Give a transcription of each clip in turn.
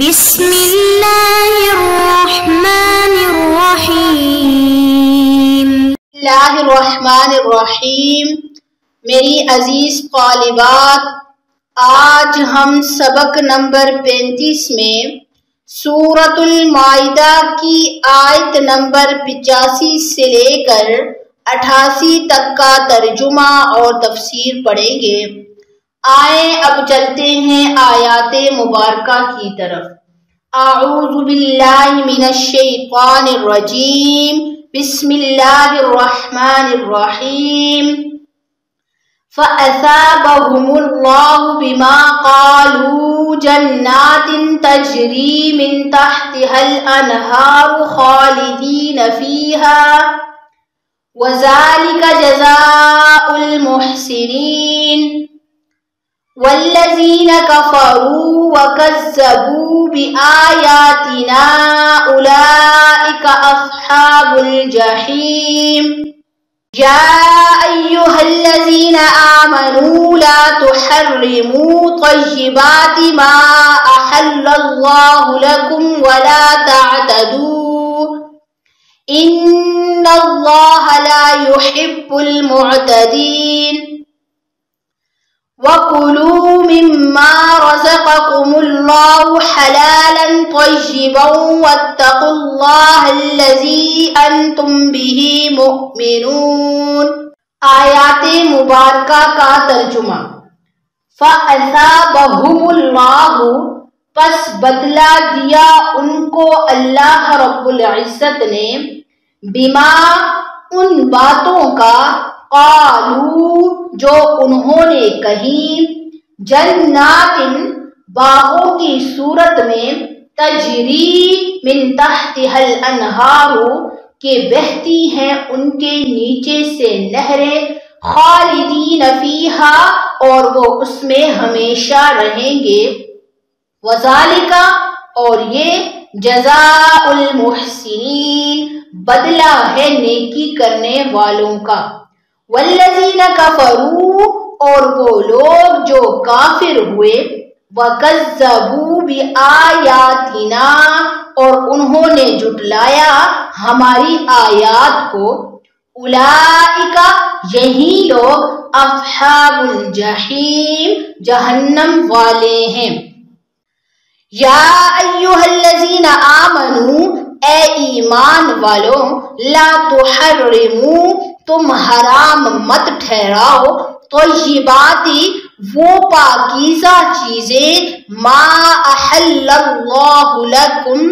بسم اللہ الرحمن الرحیم۔ اللہ الرحمن الرحیم۔ میری عزیز طالبات، آج ہم سبق نمبر 35 میں سورۃ المائدہ کی آیت نمبر 85 سے لے کر 88 تک کا ترجمہ اور تفسیر پڑھیں گے۔ آئیں اب چلتے ہیں آیات مبارکہ کی طرف۔ اعوذ باللہ من الشیطان الرجیم، بسم اللہ الرحمن الرحیم۔ فَأَثَابَهُمُ اللَّهُ بِمَا قَالُوا جَنَّاتٍ تَجْرِي مِن تَحْتِهَا الْأَنْهَارُ خَالِدِينَ فِيهَا وَذَلِكَ جَزَاءُ الْمُحْسِنِينَ۔ وَالَّذِينَ كَفَرُوا وَكَذَّبُوا بِآيَاتِنَا أُولَئِكَ أَصْحَابُ الْجَحِيمِ۔ يَا أَيُّهَا الَّذِينَ آمَنُوا لَا تُحَرِّمُوا طَيِّبَاتِ مَا أَحَلَّ اللَّهُ لَكُمْ وَلَا تَعْتَدُوا إِنَّ اللَّهَ لَا يُحِبُّ الْمُعْتَدِينَ۔ وَكُلُوا مِمَّا رَزَقَكُمُ اللَّهُ حَلَالًا طَيِّبًا وَاتَّقُوا اللَّهَ الَّذِي أَنْتُمْ بِهِ مُؤْمِنُونَ۔ آیات مبارکہ کا ترجمہ۔ فَأَثَابَهُمُ اللَّهُ، پس بدلہ دیا ان کو اللہ رب العزت نے، بما، ان باتوں کا، قالوا، جو انہوں نے کہیں، جنات، باغوں کی صورت میں، تجری، من تحتها الانہار، کہ بہتی ہیں ان کے نیچے سے نہریں، خالدین فیہا، اور وہ اس میں ہمیشہ رہیں گے، وذالک، اور یہ، جزاء المحسنین، بدلہ ہے نیکی کرنے والوں کا۔ والذین کفروا، اور وہ لوگ جو کافر ہوئے، وکذبوا بآیاتنا، اور انہوں نے جھٹلایا ہماری آیات کو، اولئک، یہی لوگ، اصحاب الجحیم، جہنم والے ہیں۔ یا ایھا الذین آمنوا، اے ایمان والو، لا تحرموا، تم حرام مت ٹھہراؤ، طیبات، وہ پاکیزہ چیزیں، ما احل اللہ لکم،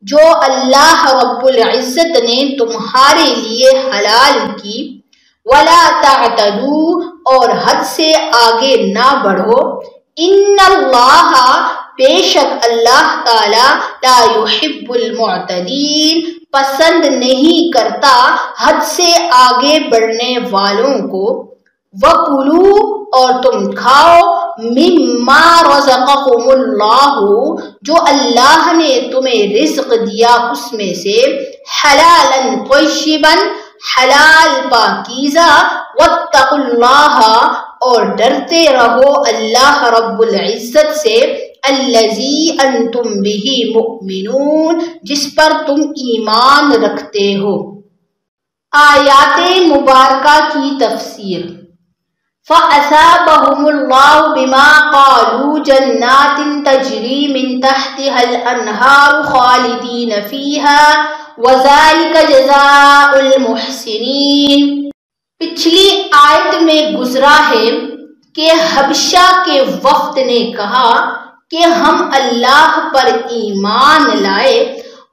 جو اللہ رب العزت نے تمہارے لیے حلال کی، ولا تعتدوا، اور حد سے آگے نہ بڑھو، ان اللہ، بے شک اللہ تعالی، لا يحب المعتدین، پسند نہیں کرتا حد سے آگے بڑھنے والوں کو۔ وَكُلُوا، اور تم کھاؤ، مِمَّا رَزَقَكُمُ اللَّهُ، جو اللہ نے تمہیں رزق دیا اس میں سے، حَلَالًا طَيِّبًا، حلال پاکیزہ، وَاتَّقُوا اللَّهَ، اور ڈرتے رہو اللہ رب العزت سے، الَّذِي أَنْتُمْ بِهِ مُؤْمِنُونَ، جس پر تم ایمان رکھتے ہو۔ آیات مبارکہ کی تفسیر۔ فَأَثَابَهُمُ اللَّهُ بِمَا قَالُوا جَنَّاتٍ تَجْرِي مِن تَحْتِهَا الْأَنْهَارُ خَالِدِينَ فِيهَا وَذَلِكَ جَزَاءُ الْمُحْسِنِينَ۔ پچھلی آیت میں گزرا ہے کہ حبشہ کے وفد نے کہا کہ ہم اللہ پر ایمان لائے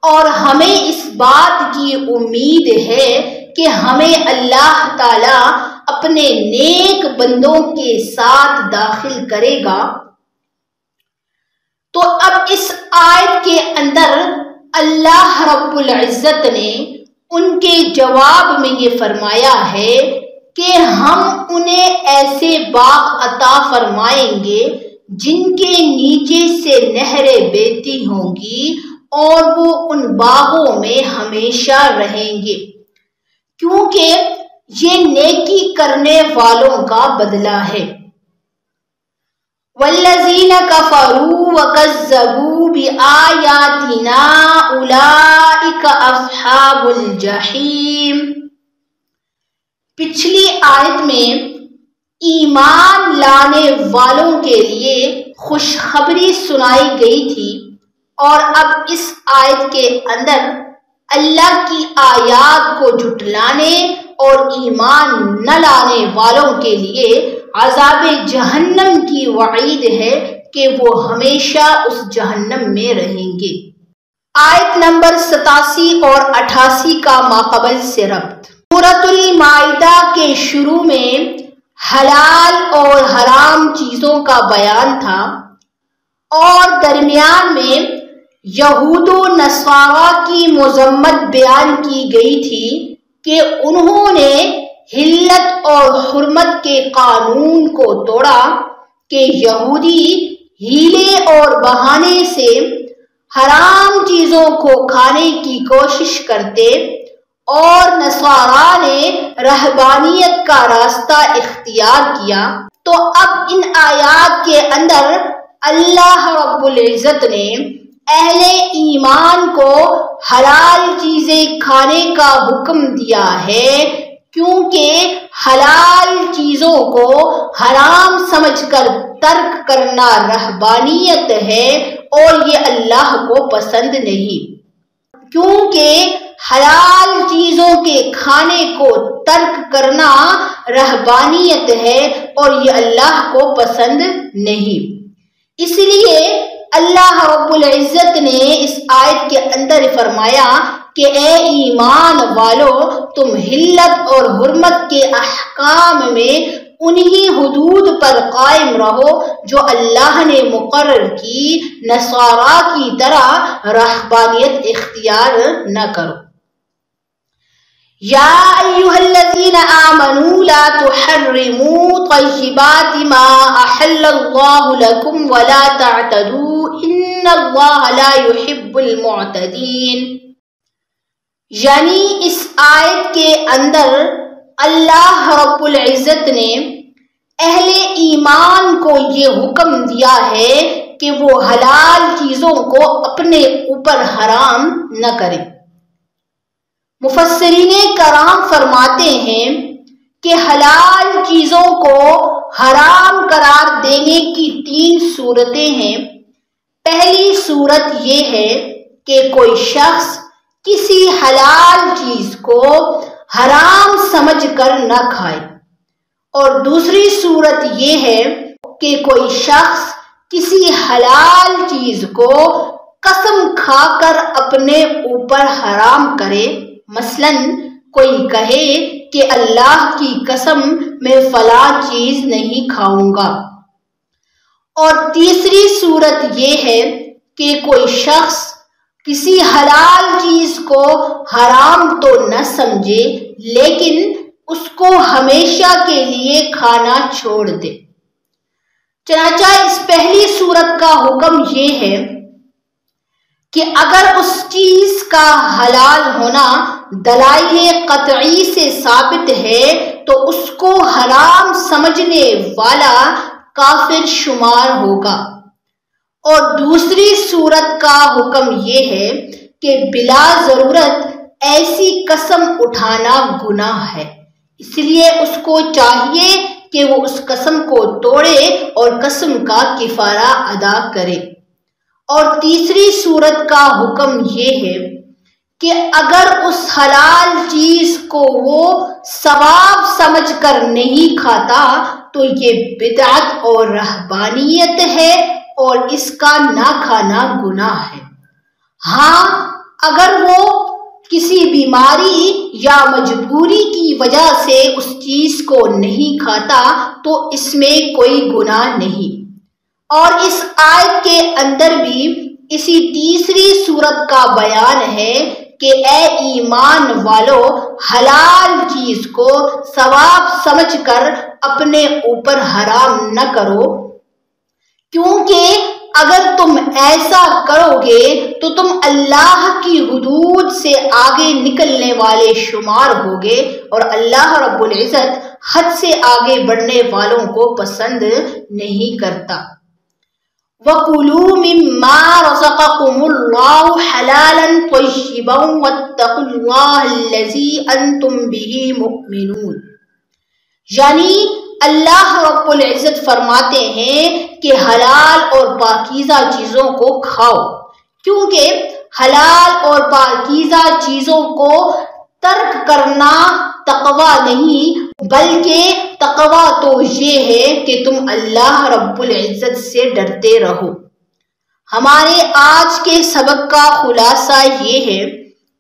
اور ہمیں اس بات کی امید ہے کہ ہمیں اللہ تعالی اپنے نیک بندوں کے ساتھ داخل کرے گا۔ تو اب اس آیت کے اندر اللہ رب العزت نے ان کے جواب میں یہ فرمایا ہے کہ ہم انہیں ایسے باغ عطا فرمائیں گے جن کے نیچے سے نہریں بہتی ہوں گی اور وہ ان باغوں میں ہمیشہ رہیں گے، کیونکہ یہ نیکی کرنے والوں کا بدلہ ہے۔ والذین کفروا وکذبوا بآیاتنا آیاتنا اولئک اصحاب الجحیم۔ پچھلی آیت میں ایمان لانے والوں کے لیے خوشخبری سنائی گئی تھی، اور اب اس آیت کے اندر اللہ کی آیات کو جھٹلانے اور ایمان نہ لانے والوں کے لیے عذاب جہنم کی وعید ہے کہ وہ ہمیشہ اس جہنم میں رہیں گے۔ آیت نمبر 87 اور 88 کا ماقبل سے ربط۔ سورۃ المائدہ کے شروع میں حلال اور حرام چیزوں کا بیان تھا، اور درمیان میں یہود و نصارا کی مذمت بیان کی گئی تھی کہ انہوں نے حلت اور حرمت کے قانون کو توڑا، کہ یہودی ہیلے اور بہانے سے حرام چیزوں کو کھانے کی کوشش کرتے، اور نصارا نے رہبانیت کا راستہ اختیار کیا۔ تو اب ان آیات کے اندر اللہ رب العزت نے اہل ایمان کو حلال چیزیں کھانے کا حکم دیا ہے، کیونکہ حلال چیزوں کو حرام سمجھ کر ترک کرنا رہبانیت ہے، اور یہ اللہ کو پسند نہیں۔ کیونکہ حلال چیزوں کے کھانے کو ترک کرنا رہبانیت ہے اور یہ اللہ کو پسند نہیں، اس لیے اللہ رب العزت نے اس آیت کے اندر فرمایا کہ اے ایمان والو، تم حلت اور حرمت کے احکام میں انہی حدود پر قائم رہو جو اللہ نے مقرر کی، نصارا کی طرح رہبانیت اختیار نہ کرو۔ یا ایھا الذین آمنوا لا تحرموا طیبات ما احل اللہ لکم ولا تعتدوا ان اللہ لا يحب المعتدین۔ یعنی اس آیت کے اندر اللہ رب العزت نے اہل ایمان کو یہ حکم دیا ہے کہ وہ حلال چیزوں کو اپنے اوپر حرام نہ کریں۔ مفسرین کرام فرماتے ہیں کہ حلال چیزوں کو حرام قرار دینے کی 3 صورتیں ہیں۔ پہلی صورت یہ ہے کہ کوئی شخص کسی حلال چیز کو حرام سمجھ کر نہ کھائے، اور دوسری صورت یہ ہے کہ کوئی شخص کسی حلال چیز کو قسم کھا کر اپنے اوپر حرام کرے۔ مثلاً کوئی کہے کہ اللہ کی قسم میں فلاں چیز نہیں کھاؤں گا۔ اور تیسری صورت یہ ہے کہ کوئی شخص کسی حلال چیز کو حرام تو نہ سمجھے، لیکن اس کو ہمیشہ کے لیے کھانا چھوڑ دے۔ چنانچہ اس پہلی صورت کا حکم یہ ہے کہ اگر اس چیز کا حلال ہونا دلائل قطعی سے ثابت ہے تو اس کو حرام سمجھنے والا کافر شمار ہوگا۔ اور دوسری صورت کا حکم یہ ہے کہ بلا ضرورت ایسی قسم اٹھانا گناہ ہے، اس لیے اس کو چاہیے کہ وہ اس قسم کو توڑے اور قسم کا کفارہ ادا کرے۔ اور تیسری صورت کا حکم یہ ہے کہ اگر اس حلال چیز کو وہ ثواب سمجھ کر نہیں کھاتا تو یہ بدعت اور رہبانیت ہے اور اس کا نہ کھانا گناہ ہے۔ ہاں، اگر وہ کسی بیماری یا مجبوری کی وجہ سے اس چیز کو نہیں کھاتا تو اس میں کوئی گناہ نہیں۔ اور اس آیت کے اندر بھی اسی تیسری صورت کا بیان ہے کہ اے ایمان والو، حلال چیز کو ثواب سمجھ کر اپنے اوپر حرام نہ کرو، کیونکہ اگر تم ایسا کرو گے تو تم اللہ کی حدود سے آگے نکلنے والے شمار ہوگے، اور اللہ رب العزت حد سے آگے بڑھنے والوں کو پسند نہیں کرتا۔ وَكُلُوا مِمَّا رَزَقَكُمُ اللَّهُ حَلَالًا طَيِّبًا وَاتَّقُوا اللَّهَ الَّذِي أَنْتُمْ بِهِ مُؤْمِنُونَ۔ یعنی اللہ رب العزت فرماتے ہیں کہ حلال اور پاکیزہ چیزوں کو کھاؤ، کیونکہ حلال اور پاکیزہ چیزوں کو ترک کرنا تقویٰ نہیں، بلکہ تقویٰ تو یہ ہے کہ تم اللہ رب العزت سے ڈرتے رہو۔ ہمارے آج کے سبق کا خلاصہ یہ ہے،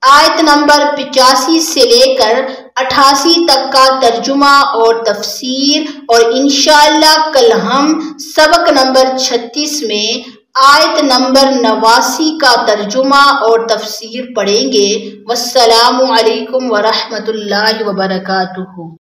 آیت نمبر 85 سے لے کر 88 تک کا ترجمہ اور تفسیر، اور انشاءاللہ کل ہم سبق نمبر 36 میں آیت نمبر 89 کا ترجمہ اور تفسیر پڑھیں گے۔ والسلام علیکم ورحمۃ اللہ وبرکاتہ۔